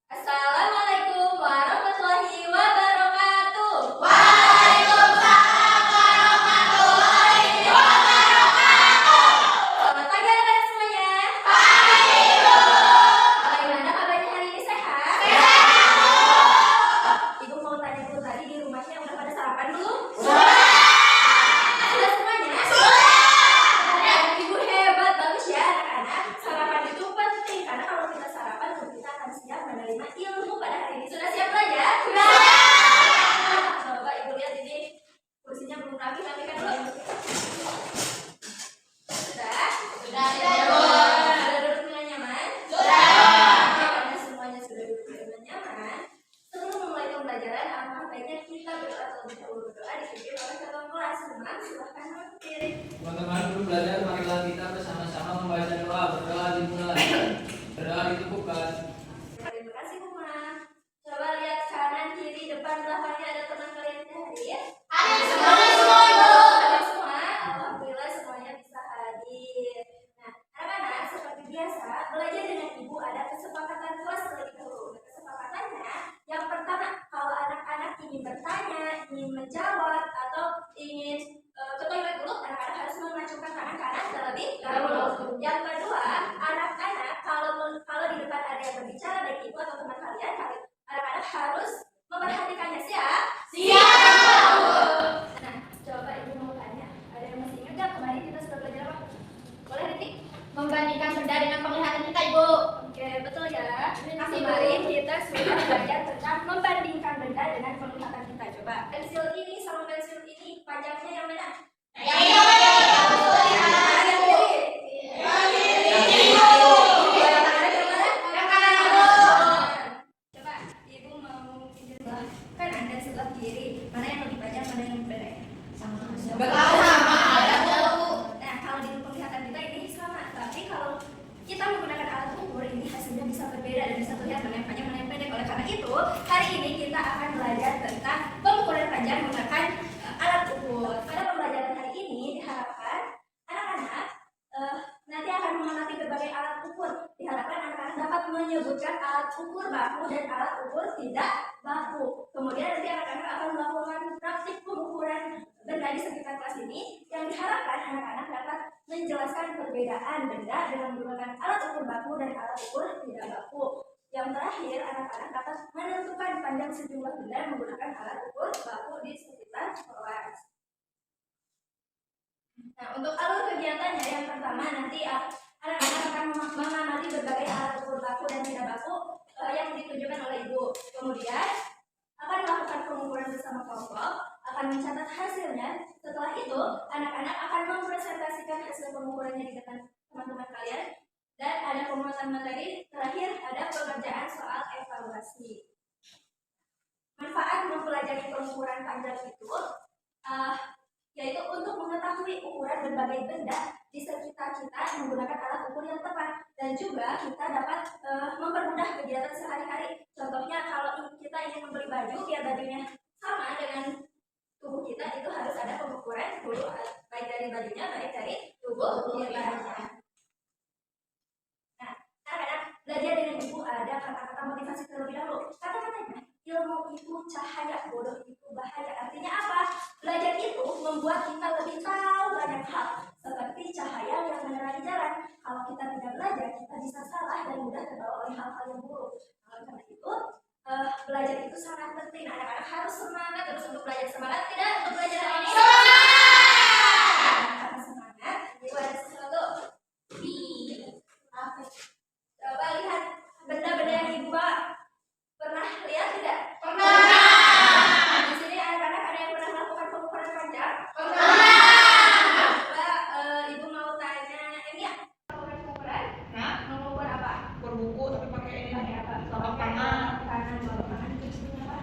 Assalamualaikum warahmatullahi wabarakatuh. Waalaikumsalam warahmatullahi wabarakatuh. Selamat pagi anak-anak semuanya. Pagi, Bu. Bagaimana kabarnya hari ini, sehat? Sehat. Ibu mau tanya dulu, tadi di rumahnya udah pada sarapan belum? Sudah. Sudah semuanya? Sudah. Ibu hebat, bagus ya anak-anak. Sarapan itu penting karena kalau kita sarapan kita akan siap menerima ilmu pada hari ini. Sudah siap belajar? Sudah. Coba ibu lihat ini kursinya belum rapi, rapikan dulu. Sudah? Sudah, Bu. Sudah duduk dengan nyaman? Sudah. Karena semuanya sudah duduk dengan nyaman, sebelum memulai pembelajaran, alangkah baiknya kita berdoa terlebih dahulu. Berdoa dipimpin oleh ketua kelas. Teman, silahkan berdiri. Teman-teman belum belajar, marilah kita bersama-sama membaca doa. Berdoa dimulai. Berdoa dicukupkan. Terima kasih, Uma. Coba lihat kanan, kiri, depan, belakangnya ada teman kalian yang hadir. Hadir semua, Bu. Hadir semua. Alhamdulillah semuanya bisa hadir. Nah, anak-anak seperti biasa, belajar dengan ibu ada kesepakatan kelas terlebih dahulu. Kesepakatannya, yang pertama, kalau anak-anak ingin bertanya, ingin menjawab, atau ingin ke toilet dulu, anak-anak harus mengacukan tangan kanan terlebih dahulu. Yang kedua, anak-anak kalau di depan ada yang berbicara baik ibu atau teman kalian, anak-anak harus memperhatikannya. Siap? Siap. Nah, coba ibu mau tanya, ada yang masih ingat nggak kemarin kita sudah belajar apa? Boleh Ritik? Membandingkan benda dengan penglihatan kita, Ibu. Oke, betul ya. Kemarin kita sudah belajar tentang membandingkan benda dengan penglihatan kita. Coba, pensil ini sama pensil ini panjangnya yang mana? Yang kiri. Yang kanan yang mana? Yang kanan, Bu. Coba, ibu mau pinjam sebelah kan ada sebelah kiri. Mana yang lebih panjang, mana yang lebih pendek? Sama. Ada, Bu. Nah, kalau di penglihatan kita ini sama, tapi kalau kita menggunakan alat ukur ini hasilnya bisa berbeda dan bisa terlihat mana yang panjang, mana yang pendek. Oleh karena itu, hari ini kita akan belajar tentang pengukuran panjang menggunakan alat ukur. Pada pembelajaran hari ini diharapkan anak-anak nanti akan mengamati berbagai alat ukur. Diharapkan anak-anak dapat menyebutkan alat ukur baku dan alat ukur tidak baku. Kemudian nanti anak-anak akan melakukan praktik pengukuran benda di sekitar kelas ini yang diharapkan anak-anak dapat menjelaskan perbedaan benda dengan menggunakan alat ukur baku dan alat ukur tidak baku. Yang terakhir, anak-anak dapat menentukan panjang sejumlah benda menggunakan alat ukur baku di sekitar kelas. Nah, untuk alur kegiatannya yang pertama nanti anak-anak akan mengamati berbagai alat ukur baku dan tidak baku yang ditunjukkan oleh ibu. Kemudian akan melakukan pengukuran bersama kelompok, akan mencatat hasilnya. Setelah itu, anak-anak akan mempresentasikan hasil pengukurannya di depan teman-teman kalian. Dan ada pemuatan materi. Terakhir, ada pengerjaan soal evaluasi. Manfaat mempelajari pengukuran panjang itu yaitu untuk mengetahui ukuran berbagai benda di sekitar kita menggunakan alat ukur yang tepat, dan juga kita dapat mempermudah kegiatan sehari-hari. Contohnya kalau kita ingin membeli baju biar bajunya sama dengan tubuh kita, itu harus ada pengukuran dulu, baik dari bajunya baik dari tubuh kita. Nah, anak-anak belajar dengan ibu ada kata-kata motivasi terlebih dahulu. Kata-katanya, ilmu itu cahaya, bodoh itu bahaya. Artinya apa? Belajar itu membuat kita lebih tahu banyak hal, seperti cahaya yang menerangi jalan. Kalau kita tidak belajar, kita bisa salah dan mudah terbawa oleh hal-hal yang buruk. Oleh karena itu, belajar itu sangat penting. Anak-anak harus semangat terus untuk belajar. Semangat tidak untuk belajar hari ini? Karena semangat, itu ada sesuatu. Apa? Coba lihat benda-benda yang ibu bawa. Pernah lihat tidak? Pernah. Di sini anak-anak ada yang pernah melakukan pengukuran panjang? Pernah. Coba ibu mau tanya, Emilia, melakukan pengukuran? Nah, Mengukur apa? ukur buku tapi pakai ini. Pakai apa? Telapak tangan. Kanan, bawah kanan, itu apa?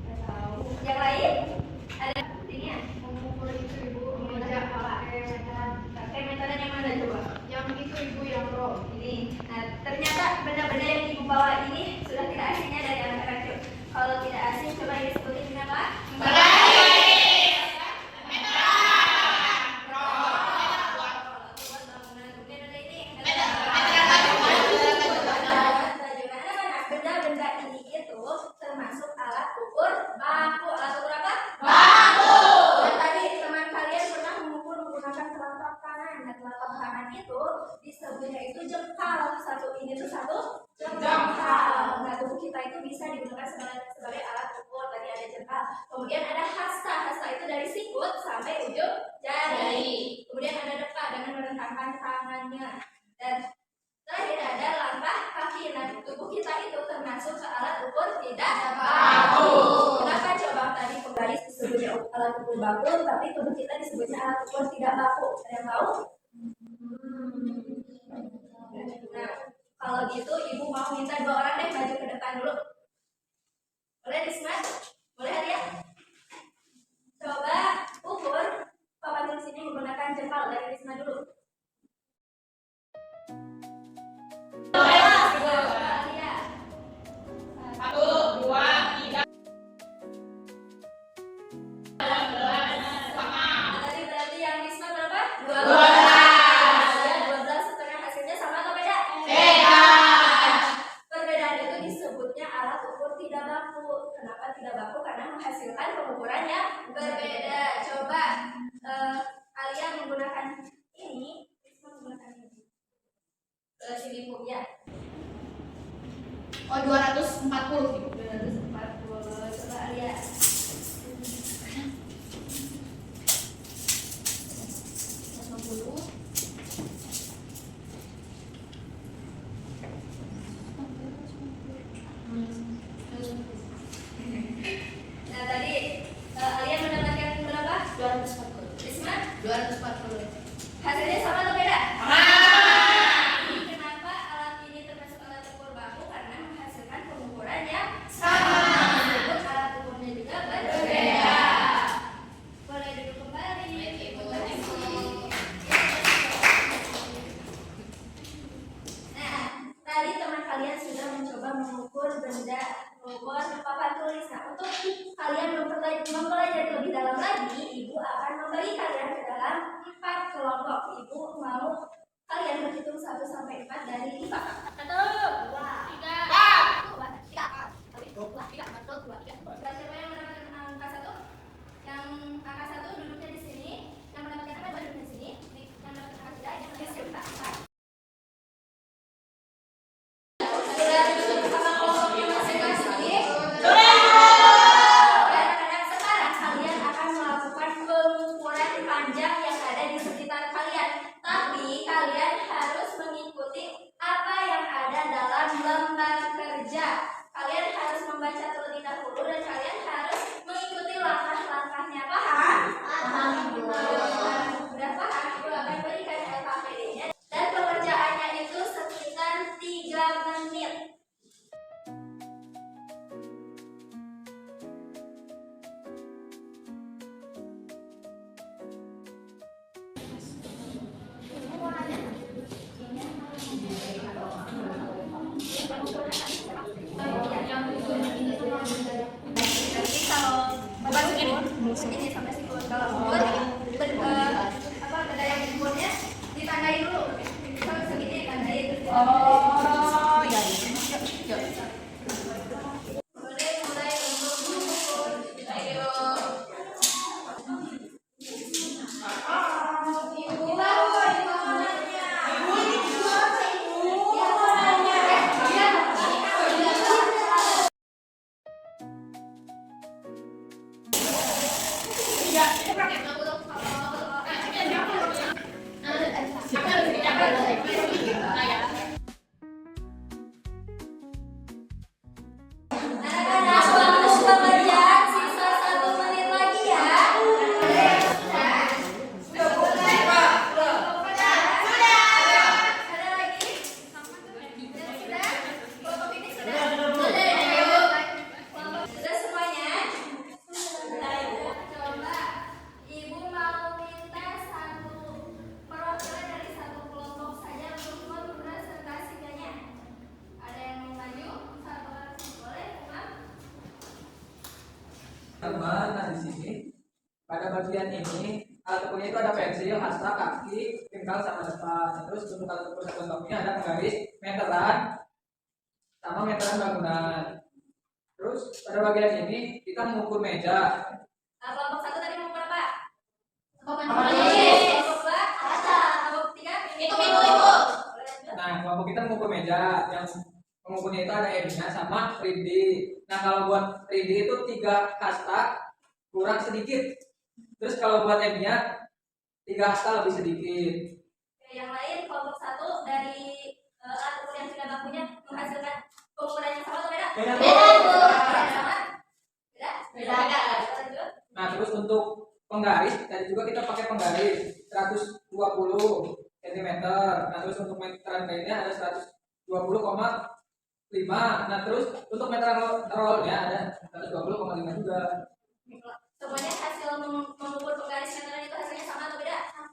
Nggak tahu. Yang lain? baku. Alat ukur apa? Baku. Dan tadi teman kalian pernah mengukur menggunakan telapak tangan. Nah, telapak tangan itu disebutnya itu jempal. Satu ini tuh satu jempal. Nah, tubuh kita itu bisa digunakan sebagai alat ukur. Tadi ada jempal. Kemudian ada hasta. Hasta itu dari sikut sampai ujung jari. Kemudian ada depa dengan merentangkan tangannya. Dan terakhir ada langkah kaki. Nah, tubuh kita itu termasuk ke alat ukur tidak baku. Kenapa coba tadi penggaris disebutnya alat ukur baku, tapi tubuh kita disebutnya alat ukur tidak baku? Ada yang tahu? Nah, kalau gitu ibu mau minta 2 orang deh maju ke depan dulu. Boleh Risma? Boleh Arya? Coba ukur papan tulis ini menggunakan jempal. Dari Risma dulu. Arya. 1, 2, 3. Tadi berarti yang Risma berapa? 12. 12 setengah hasilnya sama atau beda? Beda. Perbedaan itu disebutnya alat ukur tidak baku. Kenapa tidak baku? Karena menghasilkan pengukuran yang berbeda. Coba Alia menggunakan ini, Risma menggunakan ini. Sini Bu ya. Oh, 240. 240. Coba Alia. Nah tadi Alia mendapatkan berapa? 240. Risma? 240. Hasilnya sama atau beda? Sama. Ini kenapa alat ini termasuk alat ukur baku? Karena menghasilkan pengukuran yang Sama. meskipun alat ukurnya juga berbeda. Boleh duduk kembali. Nah, tadi teman kalian sudah mencoba mengukur benda, mengukur papan tulis. Nah, untuk kalian mempelajari lebih dalam lagi, ibu akan membagi kalian ke dalam 4 kelompok. Ibu mau kalian berhitung 1 sampai 4 dari 5. 1, 2, 3, 4. Siapa yang mendapatkan angka 1? Yang angka 1 duduknya di sini. Yang mendapatkan angka 2 duduknya di sini. Yang mendapatkan angka 3 yang mendapatkan angka 4. Sudah duduk sama kelompoknya masing-masing. Anak-anak, sekarang kalian akan melakukan pengukuran panjang yang ada di sekitar kalian. Tapi kalian harus mengikuti apa yang ada dalam lembar kerja. Kalian harus membaca terlebih dahulu dan kalian harus mengikuti langkah-langkahnya. Paham? Sudah paham? Ibu akan berikan LKPD-nya dan pengerjaannya itu sekitar 3 menit. Jadi kalau ini sampai sikut, kalau ukur apa benda yang diukurnya ditandai dulu. Kalau segini ditandai terus boleh mulai untuk mengukur. Ayo. Ibu mananya. Anak-anak, waktu pengerjaan sisa 1 menit lagi ya. Sudah mulai, Pak. Sudah. Ada lagi? Sudah? Kelompok ini sudah? Sudah semuanya? Coba Ibu mau minta satu perwakilan dari satu kelompok saja untuk mempresentasikannya. Ada yang mau maju? Satu orang boleh, Umar? Teman, nah di sini pada bagian ini alat ukurnya itu ada pensil, hasta, kaki, pingkal sama depan. Terus untuk alat ukur sekuentonya ada penggaris, meteran, sama meteran bangunan. Terus Terus pada bagian ini kita mengukur meja. Kelompok 1 tadi mengukur apa? Manis. Kelompok 2 kaca. Kelompok 3 Ibu. Nah, kelompok kita mengukur meja. Yang pengukurnya itu ada M-nya sama 3D. Nah, kalau buat 3D itu 3 hasta kurang sedikit. Terus kalau buat M-nya 3 hasta lebih sedikit. yang lain kelompok 1 dari alat ukur yang tidak bakunya menghasilkan pengukuran yang sama atau beda? Beda. Sama? Beda? Lanjut. Nah, terus untuk penggaris, tadi juga kita pakai penggaris 120 cm. Nah, terus untuk meteran kainnya ada 120,5. Nah, terus untuk meteran rollnya ada 120,5 juga. Semuanya hasil mengukur penggaris meteran itu hasilnya sama atau beda? Sama.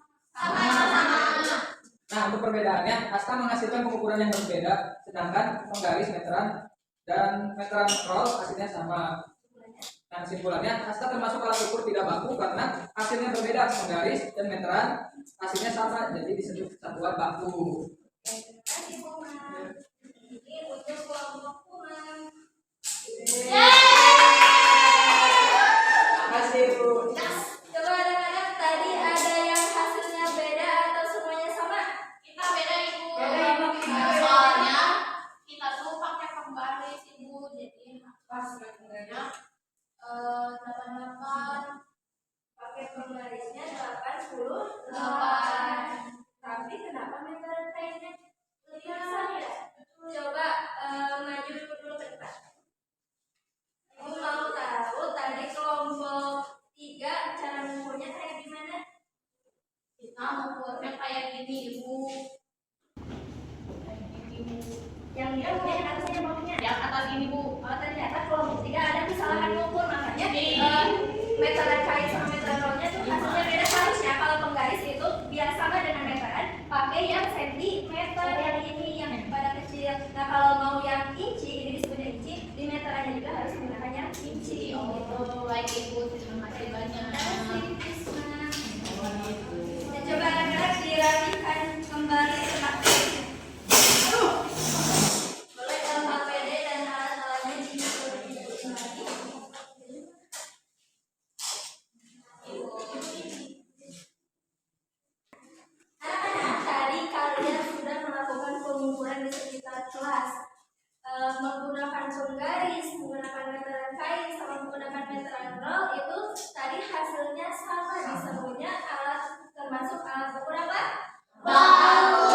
Nah, untuk perbedaannya, hasta menghasilkan pengukuran yang berbeda, sedangkan penggaris meteran dan meteran roll hasilnya sama. Nah, kesimpulannya, hasta termasuk alat ukur tidak baku karena hasilnya berbeda. Penggaris dan meteran hasilnya sama, jadi disebut satuan baku. Terima kasih, Buma. Ini untuk kelompok Buma. Makasih, Bu. Coba anak-anak, tadi ada yang hasilnya beda atau semuanya sama? Kita beda Ibu. Beda, Ibu. Soalnya kita tuh pakai penggaris Ibu, jadi pas katanya 88. Pakai penggarisnya 88. 8. Tapi kenapa meteran kainnya lebih besar ya? Coba maju dulu ke depan. Ibu mau tahu tadi kelompok 3 cara mengukurnya kayak gimana? Kita mengukurnya kayak gini Ibu. Kayak gini Bu. Yang di atasnya, yang atasnya, yang bawahnya. Yang atas ini Bu. Oh, ternyata kelompok 3 ada kesalahan mengukur, makanya Iya. meteran kain sama meteran rollnya tuh hasilnya beda. Harusnya kalau penggaris itu biar sama dengan meteran, pakai yang sentimeter, yang ini yang pada kecil. Nah, kalau mau yang inci, ini disebutnya inci, di meterannya juga harus menggunakan yang inci. Oh, baik Ibu, terima kasih banyak. Dan coba anak-anak dirapikan kembali tempatnya. Boleh dalam APD dan alat-alatnya diikuti lagi. Anak-anak, tadi kalian sudah melakukan pengukuran di sekitar kelas. Menggunakan penggaris, menggunakan meteran kain, sama menggunakan meteran roll itu tadi hasilnya sama di semuanya alat termasuk alat ukur apa? Baku.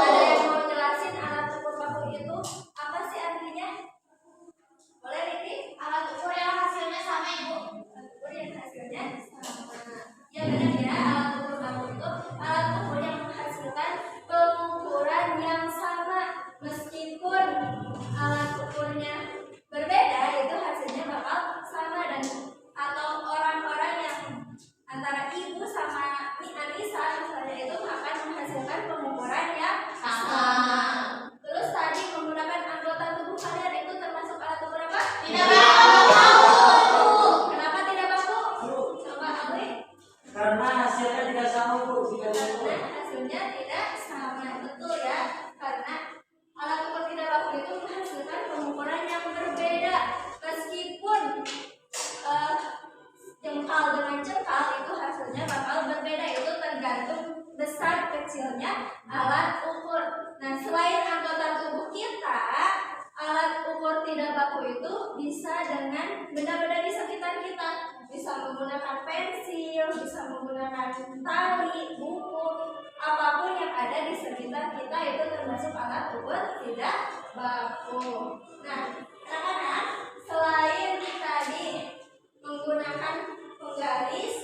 Ada yang mau jelasin alat ukur baku itu apa sih artinya? Boleh Riki? Alat ukur yang hasilnya sama Ibu. Alat ukur yang hasilnya sama. Ya benar ya, alat ukur baku itu alat ukur yang menghasilkan pengukuran yang sama meskipun alat ukurnya berbeda itu hasilnya bakal sama dan atau orang-orang yang antara ibu sama Anissa misalnya itu akan menghasilkan pengukuran yang Sama. Terus tadi menggunakan anggota tubuh kalian itu termasuk alat ukur apa? Tidak baku. Kenapa tidak baku? Coba Abri. Karena hasilnya tidak sama Bu, tidak Karena sama. hasilnya tidak sama, betul ya? Karena alat ukur tidak baku itu menghasilkan pengukuran yang berbeda meskipun jengkal dengan jengkal itu hasilnya bakal berbeda, itu tergantung besar kecilnya alat ukur. Nah, selain anggota tubuh kita, alat ukur tidak baku itu bisa dengan benda-benda di sekitar kita. Bisa menggunakan pensil, bisa menggunakan tali, buku, apapun yang ada di sekitar kita itu termasuk alat ukur tidak baku. Nah, anak-anak, selain tadi menggunakan penggaris,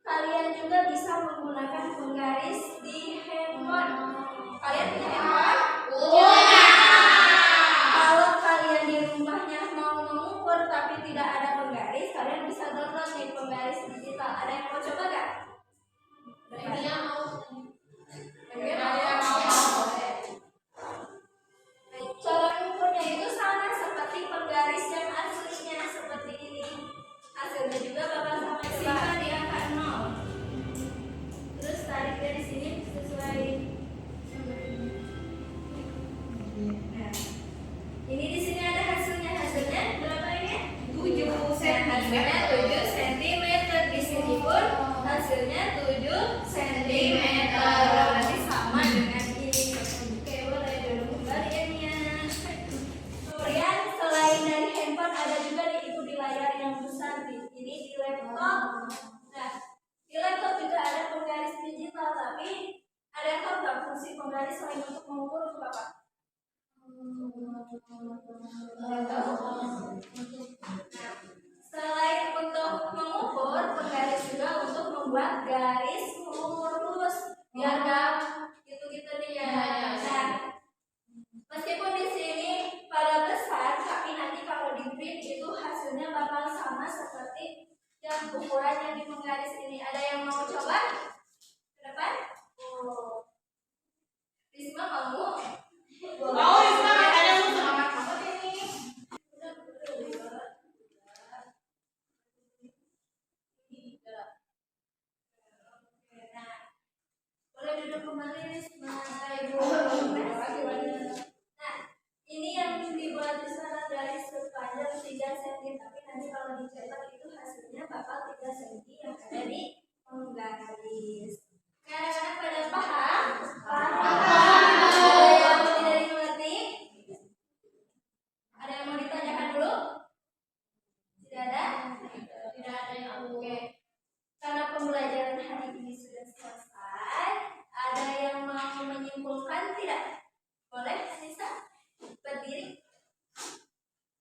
kalian juga bisa menggunakan penggaris di handphone. Kalian punya handphone? Punya. Kalau kalian di rumahnya mau mengukur tapi tidak ada penggaris, kalian bisa download nih penggaris digital. Ada yang mau coba gak? Dia mau. Ada yang mau? Cara mengukurnya itu sama seperti penggaris yang aslinya, seperti ini. Hasilnya juga bakal sama, simpan di angka 0. Terus tarik dari sini sesuai. Nah, ini di sini ada hasilnya. Hasilnya berapa ini? hasilnya 7 cm. Berarti sama dengan ini. Oke, boleh dulu pembaliannya. Kemudian selain dari handphone ada juga nih ibu di layar yang besar nih. Ini di laptop. Nah, di laptop juga ada penggaris digital, tapi ada yang tahu nggak fungsi penggaris selain untuk mengukur untuk apa? Nah, selain untuk mengukur, penggaris juga untuk membuat garis lurus biar nggak gitu-gitu nih ya. Nah, meskipun di sini pada besar, tapi nanti kalau di print itu hasilnya bakal sama seperti yang ukuran yang di penggaris ini. Ada yang mau coba ke depan? Oh. Risma mau? Mau Risma, ada yang semangat banget ini. Nah, boleh duduk kembali Risma. Ibu. Nah, ini yang dibuat di sana dari sepanjang 3 cm, tapi nanti kalau dicetak itu hasilnya bakal 3 cm yang ada di penggaris. Nah, anak-anak pada paham? Ada yang tidak dimengerti? Ada yang mau ditanyakan dulu? Tidak ada? Tidak ada yang oke. Karena pembelajaran hari ini sudah selesai, ada yang mau menyimpulkan tidak? Boleh, Nisa? Berdiri.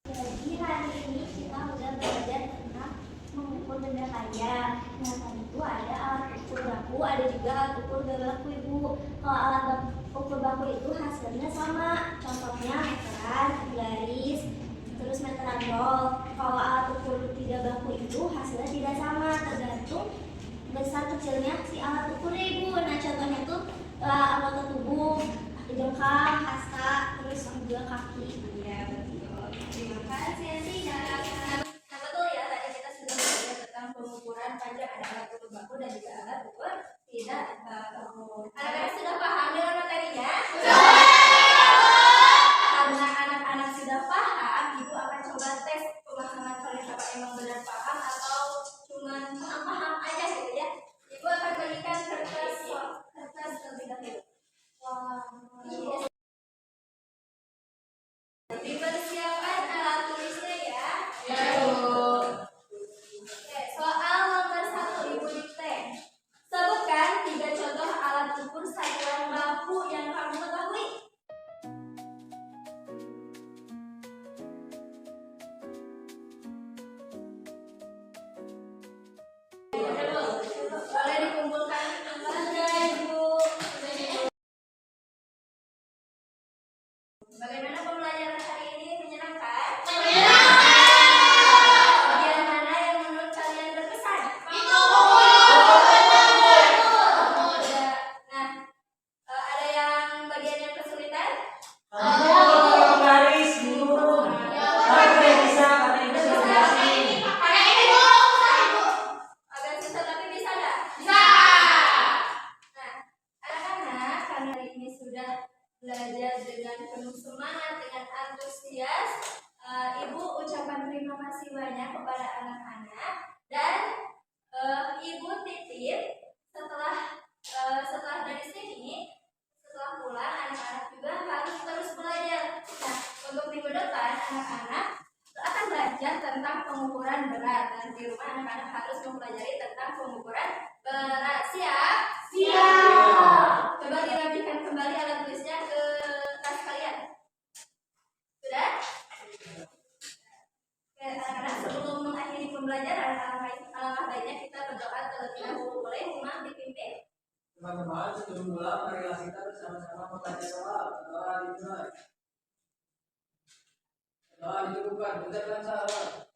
Jadi hari ini kita udah belajar tentang mengukur benda kaya. Nah tadi itu ada alat ukur baku, ada juga alat ukur baku ibu. Kalau alat ukur baku itu hasilnya sama. Contohnya meteran, garis, terus meteran roll. Kalau alat ukur tidak baku itu hasilnya tidak sama, tergantung besar kecilnya si alat ukurnya ibu. Nah contohnya itu anggota tubuh, jengkal, hasta, terus juga kaki. Ya, betul. Terima kasih, Nanti. Nah, betul ya, tadi kita sudah belajar tentang pengukuran panjang, ada alat ukur baku dan juga alat ukur tidak baku. Anak-anak sudah paham dengan materinya? Karena anak-anak sudah paham, ibu akan coba tes pemahaman kalian apa emang benar paham atau cuma paham aja gitu ya. Ibu akan berikan kertas terlebih dahulu. Wah, dipersiapkan alat tulisnya ya. Oke, soal nomor 1 ibu dikte. Sebutkan 3 contoh alat ukur satuan baku yang kamu ketahui. Boleh dikumpulkan kembali ibu. Bagaimana pembelajaran hari ini? Menyenangkan? Bagian mana yang menurut kalian berkesan? Nah, ada yang bagian yang kesulitan? Penggaris ibu. Ada yang bisa, ada yang bisa jelasin. Agak susah tapi bisa nggak? Bisa. Nah, anak-anak karena hari ini sudah belajar dengan penuh semangat, dengan antusias, ibu ucapkan terima kasih banyak kepada anak-anak dan ibu titip setelah dari sini, setelah pulang anak-anak juga harus terus belajar. Nah, untuk minggu depan anak-anak akan belajar tentang pengukuran berat dan di rumah anak-anak harus mempelajari tentang pengukuran berat. Siap? Coba dirapikan kembali alat tulisnya ke tas kalian. Sudah? Oke, anak-anak sebelum mengakhiri pembelajaran, alangkah baiknya kita berdoa terlebih dahulu. Boleh, Imam dipimpin? Teman-teman, sebelum pulang, marilah kita bersama-sama membaca doa. Doa dimulai. Doa dicukupkan, ucapkan salam.